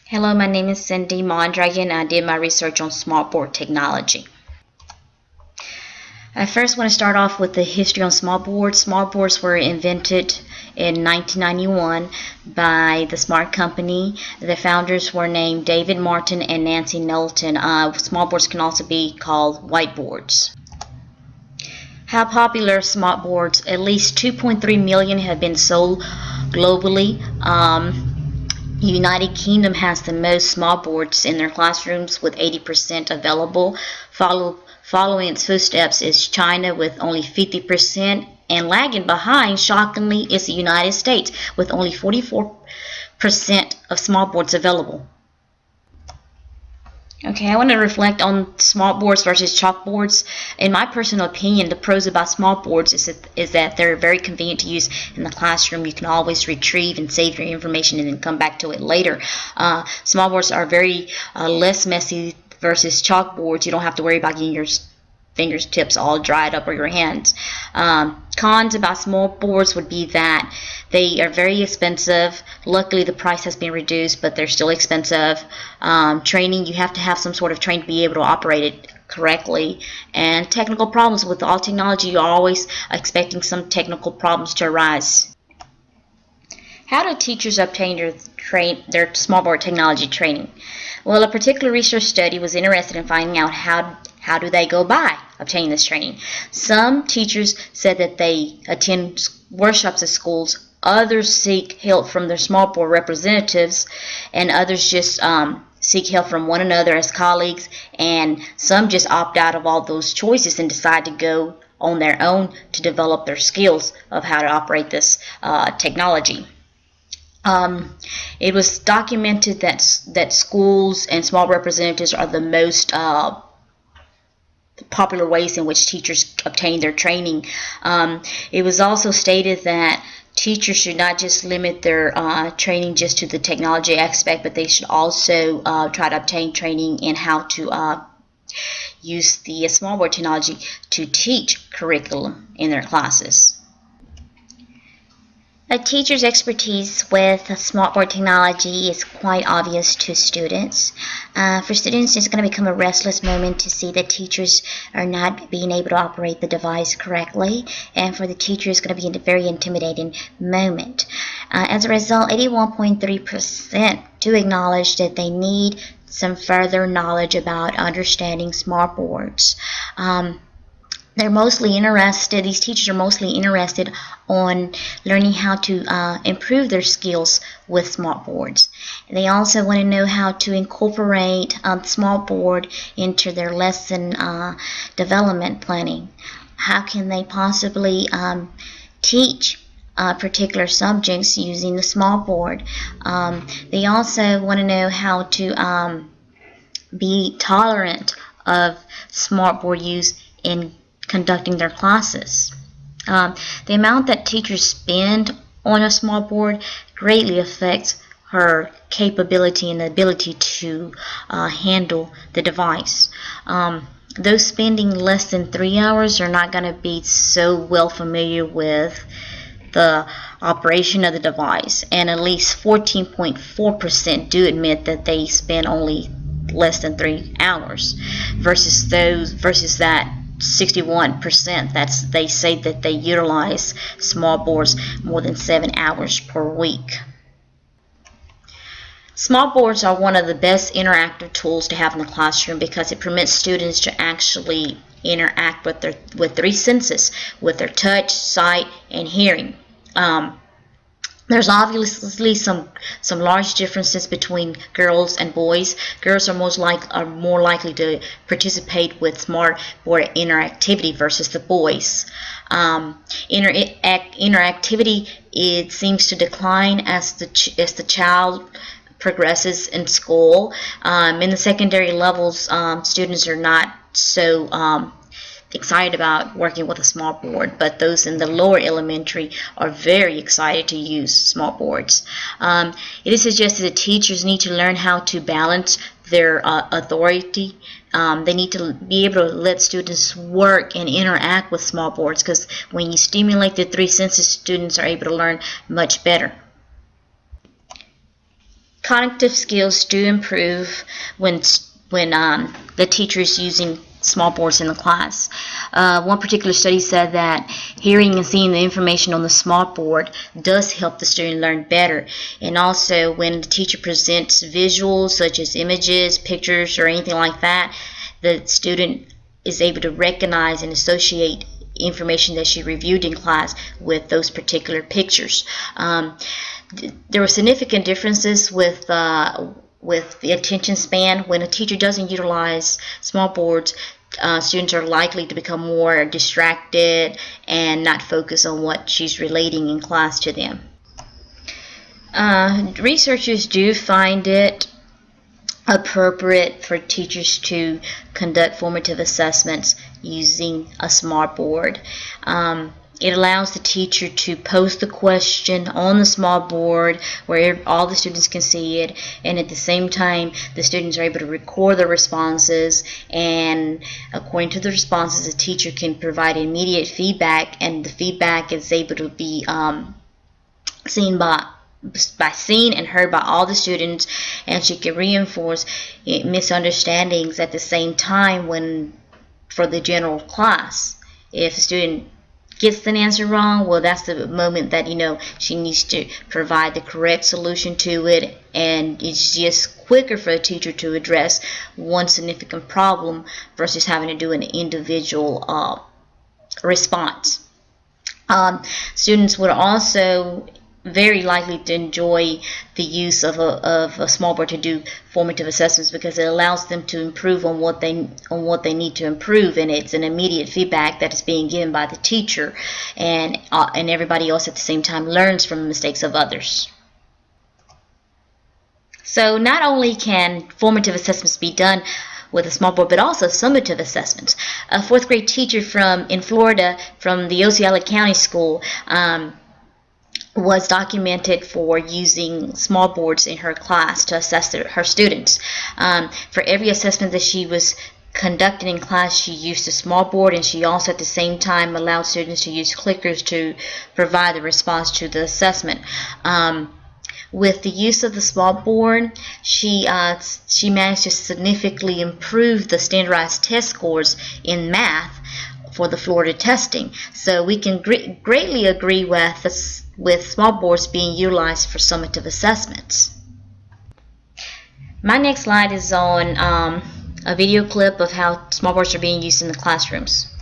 Hello, my name is Cindy Mondragon. I did my research on smartboard technology. I first want to start off with the history on smartboards. Smartboards were invented in 1991 by the Smart Company. The founders were named David Martin and Nancy Knowlton. Smartboards can also be called whiteboards. How popular are smartboards? At least 2.3 million have been sold globally. United Kingdom has the most smartboards in their classrooms with 80% available. Following its footsteps is China with only 50%, and lagging behind, shockingly, is the United States with only 44% of smartboards available. Okay, I want to reflect on smartboards versus chalkboards. In my personal opinion, the pros about smartboards is that they're very convenient to use in the classroom. You can always retrieve and save your information and then come back to it later. Smartboards are very less messy versus chalkboards. You don't have to worry about getting your fingertips all dried up or your hands. Cons about smartboards would be that they are very expensive. Luckily, the price has been reduced, but they're still expensive. Training, you have to have some sort of training to be able to operate it correctly. And technical problems. With all technology, you're always expecting some technical problems to arise. How do teachers obtain their smartboard technology training? Well, a particular research study was interested in finding out how do they go by obtaining this training. Some teachers said that they attend workshops at schools. Others seek help from their smartboard representatives, and others just seek help from one another as colleagues, and some just opt out of all those choices and decide to go on their own to develop their skills of how to operate this technology. It was documented that schools and small representatives are the most popular ways in which teachers obtain their training. It was also stated that teachers should not just limit their training just to the technology aspect, but they should also try to obtain training in how to use the smartboard technology to teach curriculum in their classes. A teacher's expertise with smartboard technology is quite obvious to students. For students, it's going to become a restless moment to see that teachers are not being able to operate the device correctly, and for the teacher, it's going to be a very intimidating moment. As a result, 81.3% do acknowledge that they need some further knowledge about understanding smartboards. These teachers are mostly interested on learning how to improve their skills with smartboards. They also want to know how to incorporate smartboard into their lesson development planning. How can they possibly teach particular subjects using the smartboard? They also want to know how to be tolerant of smartboard use in conducting their classes. The amount that teachers spend on a smartboard greatly affects her capability and the ability to handle the device. Those spending less than 3 hours are not going to be so well familiar with the operation of the device, and at least 14.4% do admit that they spend only less than 3 hours versus that 61% they say that they utilize smartboards more than 7 hours per week. Smartboards are one of the best interactive tools to have in the classroom because it permits students to actually interact with three senses, with their touch, sight, and hearing. There's obviously some large differences between girls and boys. Girls are more likely to participate with smartboard interactivity versus the boys. Interactivity, it seems to decline as the child progresses in school. In the secondary levels, students are not so excited about working with a smartboard, but those in the lower elementary are very excited to use smartboards. It is suggested that teachers need to learn how to balance their authority. They need to be able to let students work and interact with smartboards, because when you stimulate the three senses, students are able to learn much better. cognitive skills do improve when the teacher is using small boards in the class. One particular study said that hearing and seeing the information on the small board does help the student learn better. And also when the teacher presents visuals such as images, pictures, or anything like that, the student is able to recognize and associate information that she reviewed in class with those particular pictures. There were significant differences with the attention span. When a teacher doesn't utilize small boards, students are likely to become more distracted and not focus on what she's relating in class to them. Researchers do find it appropriate for teachers to conduct formative assessments using a smart board. It allows the teacher to post the question on the small board where all the students can see it, and at the same time the students are able to record the responses, and according to the responses the teacher can provide immediate feedback, and the feedback is able to be seen and heard by all the students, and she can reinforce misunderstandings at the same time for the general class. If a student gets an answer wrong, well, that's the moment that she needs to provide the correct solution to it, and it's just quicker for a teacher to address one significant problem versus having to do an individual response. Students would also very likely to enjoy the use of a small board to do formative assessments because it allows them to improve on what they need to improve, and it's an immediate feedback that is being given by the teacher, and everybody else at the same time learns from the mistakes of others. So not only can formative assessments be done with a small board, but also summative assessments. A fourth grade teacher in Florida from the Osceola County School was documented for using small boards in her class to assess her students. For every assessment that she was conducting in class, she used a small board, and she also at the same time allowed students to use clickers to provide the response to the assessment. With the use of the small board, she managed to significantly improve the standardized test scores in math for the Florida testing. So we can greatly agree with small boards being utilized for summative assessments. My next slide is on a video clip of how small boards are being used in the classrooms.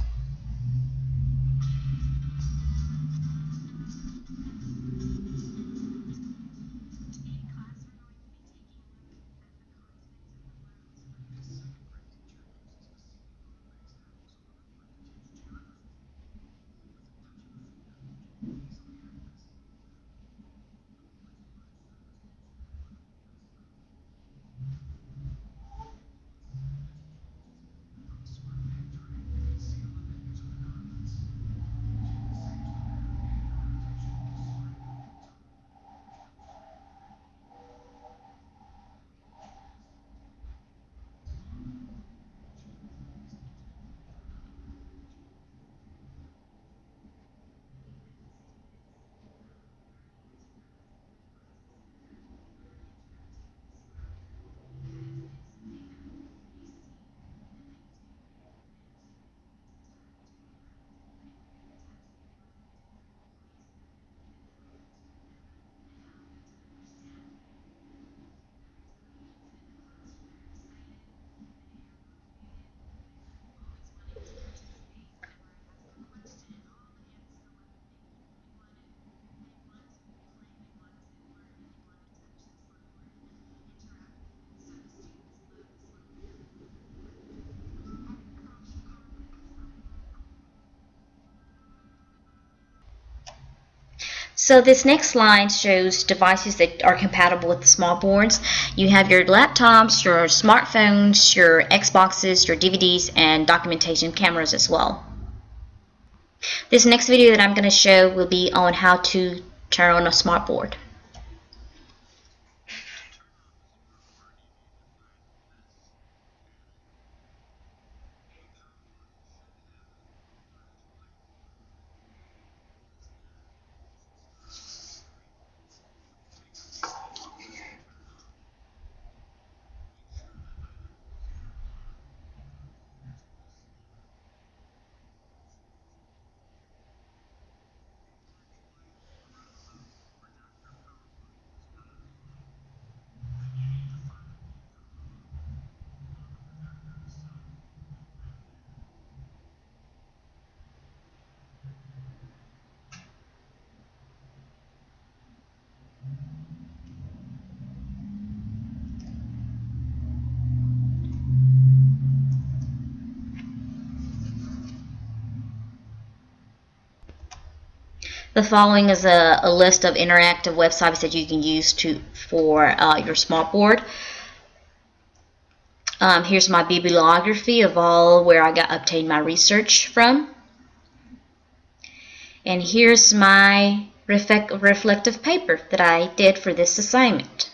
So this next slide shows devices that are compatible with the small boards. You have your laptops, your smartphones, your Xboxes, your DVDs, and documentation cameras as well. This next video that I'm going to show will be on how to turn on a smart board. The following is a list of interactive websites that you can use for your smartboard. Here's my bibliography of all where I obtained my research from. And here's my reflective paper that I did for this assignment.